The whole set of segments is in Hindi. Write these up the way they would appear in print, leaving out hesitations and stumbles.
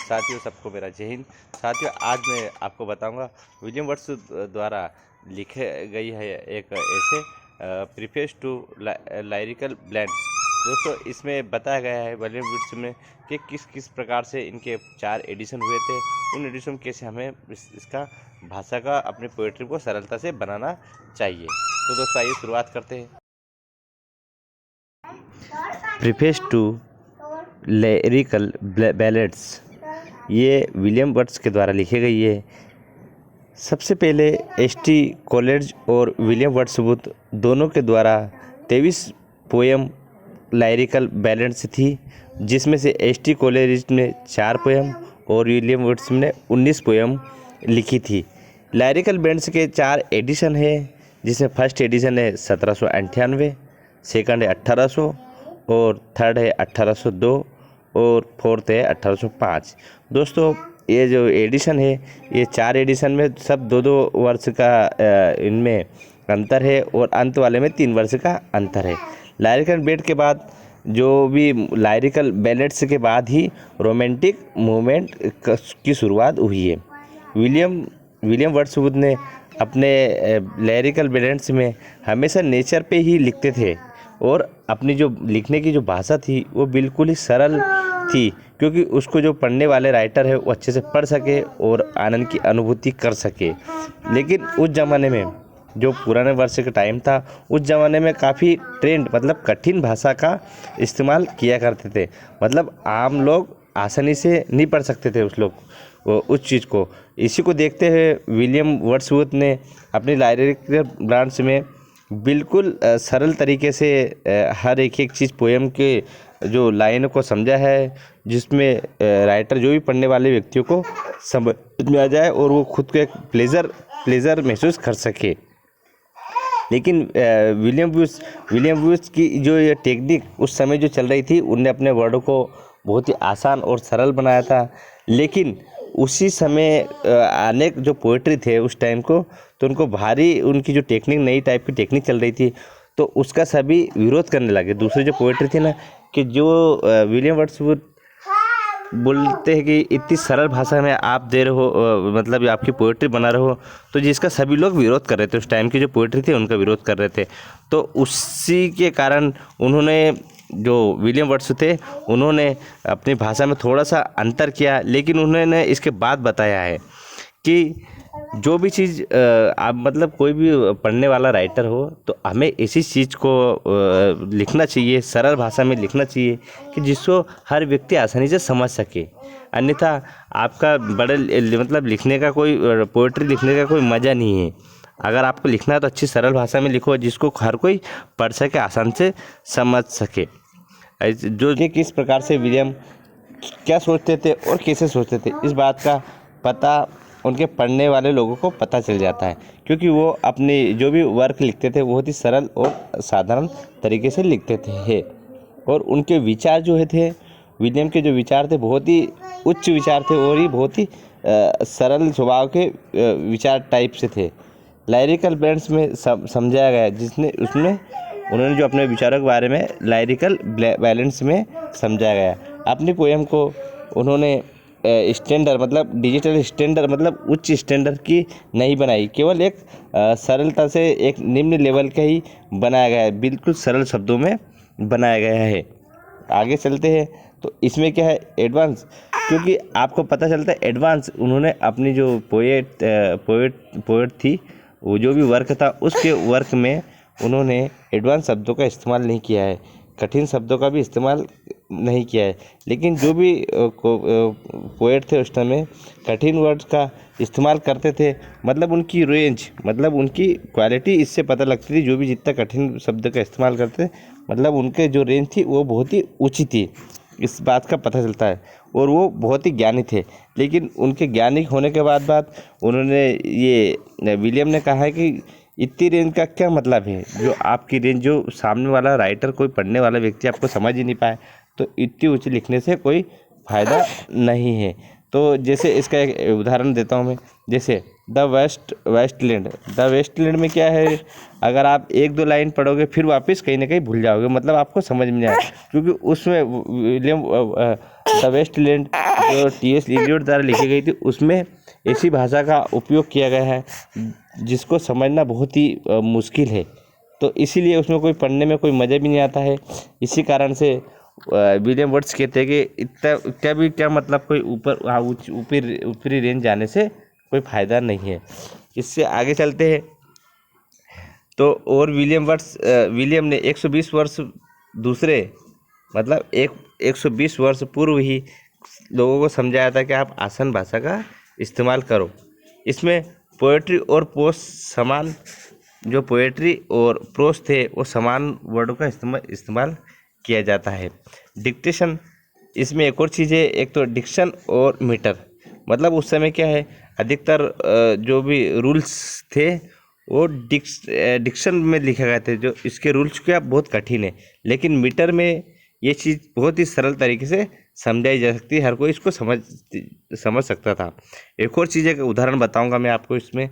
साथियों, सबको मेरा जय हिंद। साथियों, आज मैं आपको बताऊंगा विलियम वर्ड्स द्वारा लिखे गई है एक ऐसे प्रीफेस टू लाइरिकल ब्लेंड्स। दोस्तों, इसमें बताया गया है विलियम वर्ड्स में कि किस किस प्रकार से इनके 4 एडिशन हुए थे, उन एडिशन कैसे हमें इसका भाषा का अपने पोएट्री को सरलता से बनाना चाहिए। तो दोस्तों, आइए शुरुआत करते हैं। प्रीफेस टू लिरिकल बैलेड्स ये विलियम वर्ड्स के द्वारा लिखी गई है। सबसे पहले एस.टी. कोलरिज और विलियम वर्ड्सवर्थ दोनों के द्वारा 23 पोएम लाइरिकल बैलेड्स थी, जिसमें से एस.टी. कोलरिज ने 4 पोएम और विलियम वर्ड्स ने 19 पोएम लिखी थी। लाइरिकल बैंड्स के 4 एडिशन है, जिसमें फर्स्ट एडिशन है 1798, सेकंड है 1800 और थर्ड है 1802 और फोर्थ है 1805। दोस्तों, ये जो एडिशन है, ये 4 एडिशन में सब 2-2 वर्ष का इनमें अंतर है और अंत वाले में 3 वर्ष का अंतर है। लाइरिकल बैलेड के बाद जो भी लाइरिकल बैलेड्स के बाद ही रोमांटिक मूवमेंट की शुरुआत हुई है। विलियम वर्ड्सवर्थ ने अपने लाइरिकल बैलेड्स में हमेशा नेचर पे ही लिखते थे और अपनी जो लिखने की जो भाषा थी वो बिल्कुल ही सरल थी, क्योंकि उसको जो पढ़ने वाले राइटर है वो अच्छे से पढ़ सके और आनंद की अनुभूति कर सके। लेकिन उस ज़माने में जो पुराने वर्ष का टाइम था, उस ज़माने में काफ़ी ट्रेंड मतलब कठिन भाषा का इस्तेमाल किया करते थे। मतलब आम लोग आसानी से नहीं पढ़ सकते थे उस चीज़ को। इसी को देखते हुए विलियम वर्ड्सवर्थ ने अपनी लाइरिकल ब्रांच में बिल्कुल सरल तरीके से हर एक चीज़ पोएम के जो लाइन को समझा है, जिसमें राइटर जो भी पढ़ने वाले व्यक्तियों को समझ में आ जाए और वो खुद को एक प्लेजर महसूस कर सके। लेकिन विलियम वुड्स की जो ये टेक्निक उस समय जो चल रही थी, उनने अपने वर्ड को बहुत ही आसान और सरल बनाया था। लेकिन उसी समय अनेक जो पोएट्री थे उस टाइम को, तो उनको भारी उनकी जो टेक्निक नई टाइप की टेक्निक चल रही थी, तो उसका सभी विरोध करने लगे। दूसरे जो पोएट्री थी ना, कि जो विलियम वर्ड्सवर्थ बोलते हैं कि इतनी सरल भाषा में आप दे रहे हो, मतलब आपकी पोएट्री बना रहे हो, तो जिसका सभी लोग विरोध कर रहे थे। उस टाइम की जो पोएट्री थी उनका विरोध कर रहे थे। तो उसी के कारण उन्होंने जो विलियम वर्ड्स थे, उन्होंने अपनी भाषा में थोड़ा सा अंतर किया। लेकिन उन्होंने इसके बाद बताया है कि जो भी चीज़ आप मतलब कोई भी पढ़ने वाला राइटर हो, तो हमें इसी चीज़ को लिखना चाहिए, सरल भाषा में लिखना चाहिए कि जिसको हर व्यक्ति आसानी से समझ सके। अन्यथा आपका बड़े मतलब लिखने का कोई पोएट्री लिखने का कोई मज़ा नहीं है। अगर आपको लिखना है तो अच्छी सरल भाषा में लिखो, जिसको हर कोई पढ़ सके, आसान से समझ सके। जो कि किस प्रकार से विलियम क्या सोचते थे और कैसे सोचते थे, इस बात का पता उनके पढ़ने वाले लोगों को पता चल जाता है, क्योंकि वो अपने जो भी वर्क लिखते थे बहुत ही सरल और साधारण तरीके से लिखते थे। और उनके विचार जो थे, विलियम के जो विचार थे, बहुत ही उच्च विचार थे और ही बहुत ही सरल स्वभाव के विचार टाइप से थे। लाइरिकल बैंड्स में समझाया गया, उन्होंने जो अपने विचारों के बारे में लाइरिकल बैलेंस में समझाया गया। अपनी पोएम को उन्होंने स्टैंडर्ड मतलब डिजिटल स्टैंडर्ड मतलब उच्च स्टैंडर्ड की नहीं बनाई, केवल एक सरलता से एक निम्न लेवल का ही बनाया गया है, बिल्कुल सरल शब्दों में बनाया गया है। आगे चलते हैं तो इसमें क्या है, एडवांस, क्योंकि आपको पता चलता है एडवांस। उन्होंने अपनी जो पोएट थी, वो जो भी वर्क था, उसके वर्क में उन्होंने एडवांस शब्दों का इस्तेमाल नहीं किया है, कठिन शब्दों का भी इस्तेमाल नहीं किया है। लेकिन जो भी पोएट थे उस समय कठिन वर्ड्स का इस्तेमाल करते थे, मतलब उनकी रेंज मतलब उनकी क्वालिटी इससे पता लगती थी। जो भी जितना कठिन शब्द का इस्तेमाल करते, मतलब उनके जो रेंज थी वो बहुत ही ऊंची थी, इस बात का पता चलता है। और वो बहुत ही ज्ञानी थे। लेकिन उनके ज्ञानी होने के बाद उन्होंने ये विलियम ने कहा है कि इतनी रेंज का क्या मतलब है, जो आपकी रेंज जो सामने वाला राइटर कोई पढ़ने वाला व्यक्ति आपको समझ ही नहीं पाए, तो इतनी ऊंची लिखने से कोई फ़ायदा नहीं है। तो जैसे इसका एक उदाहरण देता हूँ मैं, जैसे द वेस्टलैंड में क्या है, अगर आप 1-2 लाइन पढ़ोगे फिर वापस कहीं ना कहीं भूल जाओगे, मतलब आपको समझ में नहीं आए, क्योंकि उसमें विलियम द जो टी.एस. एलियट द्वारा लिखी गई थी उसमें ऐसी भाषा का उपयोग किया गया है जिसको समझना बहुत ही मुश्किल है। तो इसीलिए उसमें कोई पढ़ने में कोई मज़ा भी नहीं आता है। इसी कारण से विलियम वर्ड्स कहते हैं कि इतना भी क्या मतलब कोई ऊपरी रेंज जाने से कोई फ़ायदा नहीं है। इससे आगे चलते हैं तो और विलियम ने 120 वर्ष दूसरे मतलब 120 वर्ष पूर्व ही लोगों को समझाया था कि आप आसान भाषा का इस्तेमाल करो। इसमें पोएट्री और प्रोस समान, जो पोएट्री और प्रोस थे वो समान वर्डों का इस्तेमाल किया जाता है। डिक्टेशन, इसमें एक और चीज़ है, एक तो डिक्शन और मीटर। मतलब उस समय क्या है, अधिकतर जो भी रूल्स थे वो डिक्शन में लिखे गए थे। जो इसके रूल्स क्या बहुत कठिन है, लेकिन मीटर में ये चीज़ बहुत ही सरल तरीके से समझाई जा सकती है, हर कोई इसको समझ सकता था। एक और चीज़ का उदाहरण बताऊंगा मैं आपको इसमें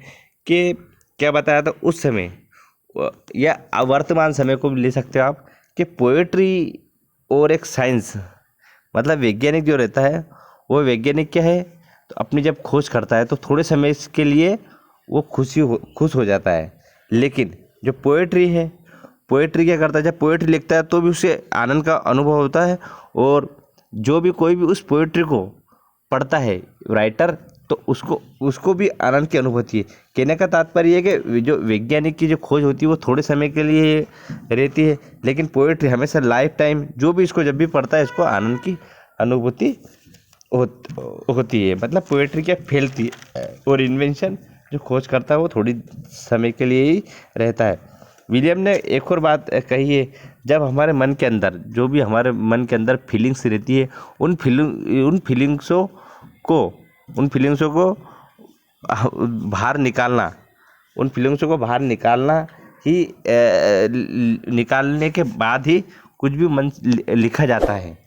कि क्या बताया था उस समय या वर्तमान समय को भी ले सकते हो आप कि पोएट्री और एक साइंस, मतलब वैज्ञानिक जो रहता है वो वैज्ञानिक क्या है, तो अपनी जब खोज करता है तो थोड़े समय के लिए वो खुश हो जाता है। लेकिन जो पोएट्री है, पोएट्री क्या करता है, जब पोएट्री लिखता है तो भी उसे आनंद का अनुभव होता है, और जो भी कोई भी उस पोएट्री को पढ़ता है राइटर, तो उसको भी आनंद की अनुभूति है। कहने का तात्पर्य है कि जो वैज्ञानिक की जो खोज होती है वो थोड़े समय के लिए रहती है, लेकिन पोएट्री हमेशा लाइफ टाइम, जो भी इसको जब भी पढ़ता है इसको आनंद की अनुभूति होती है। मतलब पोएट्री क्या फैलती है, और इन्वेंशन जो खोज करता है वो थोड़ी समय के लिए ही रहता है। विलियम ने एक और बात कही है, जब हमारे मन के अंदर, जो भी हमारे मन के अंदर फीलिंग्स रहती है, उन फीलिंग्सों को बाहर निकालना, उन फीलिंग्सों को बाहर निकालना ही निकालने के बाद ही कुछ भी मन लिखा जाता है,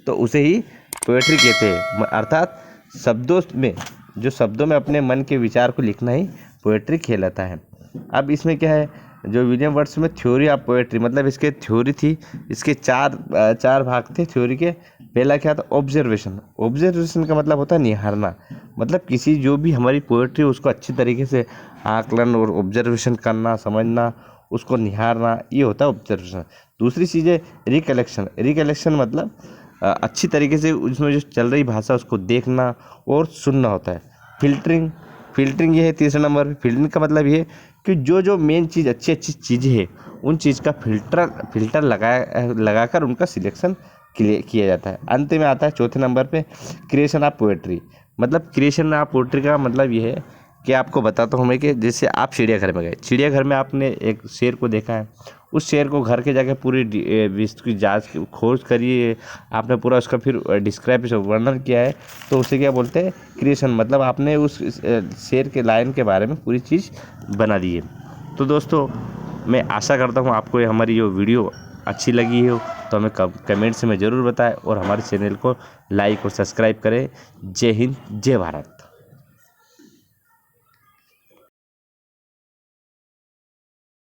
तो उसे ही पोएट्री कहते हैं। अर्थात शब्दों में अपने मन के विचार को लिखना ही पोएट्री कहलाता है। अब इसमें क्या है, जो विलियम वर्ड्स में थ्योरी ऑफ पोएट्री, मतलब इसके थ्योरी थी, इसके चार भाग थे थ्योरी के। पहला क्या था, ऑब्जर्वेशन का मतलब होता है निहारना, मतलब किसी जो भी हमारी पोएट्री उसको अच्छी तरीके से आकलन और ऑब्जर्वेशन करना, समझना, उसको निहारना, ये होता है ऑब्जर्वेशन। दूसरी चीज़ है रिकलेक्शन, मतलब अच्छी तरीके से उसमें जो चल रही भाषा उसको देखना और सुनना होता है। फिल्टरिंग ये है तीसरा नंबर। फिल्टरिंग का मतलब ये है कि जो मेन चीज़, अच्छी चीज़ें हैं उन चीज़ का फिल्टर लगाकर उनका सिलेक्शन किया जाता है। अंत में आता है चौथे नंबर पे क्रिएशन ऑफ पोएट्री। मतलब क्रिएशन ऑफ पोएट्री का मतलब ये है कि आपको बताता हूँ मैं कि जैसे आप चिड़ियाघर में गए, चिड़ियाघर में आपने एक शेर को देखा है, उस शेर को घर के जाके पूरी उसकी जांच खोज करिए, आपने पूरा उसका फिर डिस्क्राइब वर्णन किया है, तो उसे क्या बोलते हैं, क्रिएशन। मतलब आपने उस शेर के लाइन के बारे में पूरी चीज़ बना दी है। तो दोस्तों, मैं आशा करता हूँ आपको ये हमारी जो वीडियो अच्छी लगी हो तो हमें कमेंट्स में ज़रूर बताएं, और हमारे चैनल को लाइक और सब्सक्राइब करें। जय हिंद, जय भारत।